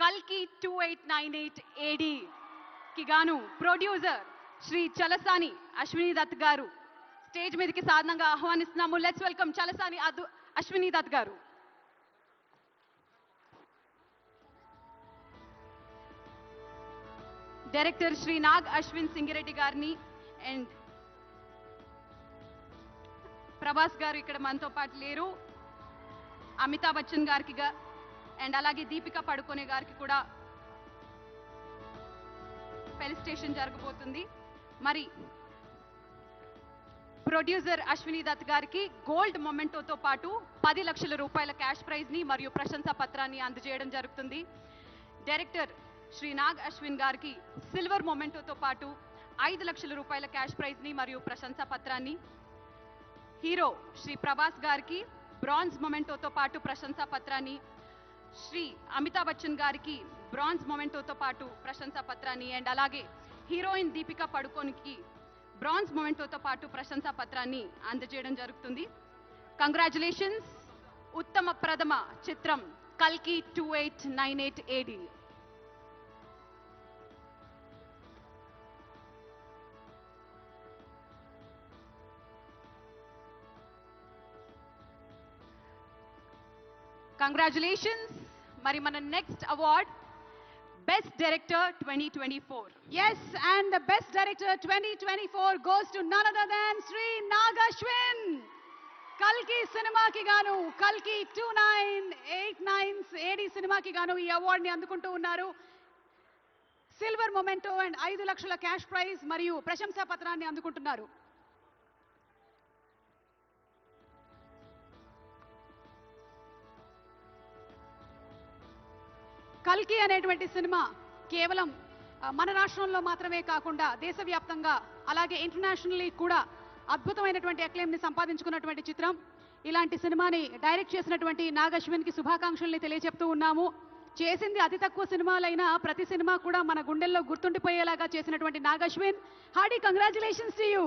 కల్కి 2898 AD కి గాను ప్రొడ్యూసర్ శ్రీ చలసాని అశ్విని దత్ గారు స్టేజ్ మీదకి సాధారణంగా ఆహ్వానిస్తున్నాము. లెట్స్ వెల్కమ్ చలసాని అశ్విని దత్ గారు. డైరెక్టర్ శ్రీ నాగ్ అశ్విన్ సింగిరెడ్డి గారిని అండ్ ప్రభాస్ గారు ఇక్కడ మనతో పాటు లేరు. అమితాబ్ బచ్చన్ గారికి అండ్ అలాగే దీపికా పడుకోనే గారికి కూడా ఫెలిసిటేషన్ జరగబోతుంది. మరి ప్రొడ్యూసర్ అశ్విని దత్ గారికి గోల్డ్ మొమెంటోతో పాటు 10 లక్షల రూపాయల క్యాష్ ప్రైజ్ ని మరియు ప్రశంసా పత్రాన్ని అందజేయడం జరుగుతుంది. డైరెక్టర్ శ్రీ నాగ్ అశ్విన్ గారికి సిల్వర్ మొమెంటోతో పాటు 5 లక్షల రూపాయల క్యాష్ ప్రైజ్ ని మరియు ప్రశంసా పత్రాన్ని, హీరో శ్రీ ప్రభాస్ గారికి బ్రాంజ్ మొమెంటోతో పాటు ప్రశంసా పత్రాన్ని, శ్రీ అమితాబ్ బచ్చన్ గారికి బ్రాంజ్ మొమెంటోతో పాటు ప్రశంసా పత్రాన్ని అండ్ అలాగే హీరోయిన్ దీపికా పడుకోనికి బ్రాంజ్ మొమెంటోతో పాటు ప్రశంసా పత్రాన్ని అందజేయడం జరుగుతుంది. కంగ్రాచులేషన్స్. ఉత్తమ ప్రథమ చిత్రం కల్కి 2898 AD. కంగ్రాచులేషన్స్. మరి మన next award best director 2024. Yes, and the best director 2024 goes to none other than Sri Nag Ashwin. Kalki cinema ki gaanu Kalki 2989 AD cinema ki gaanu ee award ni andukuntu unnaru. Silver memento and 5 లక్షల cash prize మరియు ప్రశంసా పత్రాన్ని అందుకుంటున్నారు. కల్కి అనేటువంటి cinema కేవలం మన రాష్ట్రంలో మాత్రమే కాకుండా దేశవ్యాప్తంగా అలాగే ఇంటర్నేషనల్లీ కూడా అద్భుతమైనటువంటి అక్లెయిమ్ని సంపాదించుకున్నటువంటి చిత్రం. ఇలాంటి సినిమాని డైరెక్ట్ చేసినటువంటి నాగ్ అశ్విన్కి శుభాకాంక్షల్ని తెలియజెప్తూ ఉన్నాము. చేసింది అతి తక్కువ సినిమాలైనా ప్రతి సినిమా కూడా మన గుండెల్లో గుర్తుండిపోయేలాగా చేసినటువంటి Nag Ashwin, hearty congratulations to you.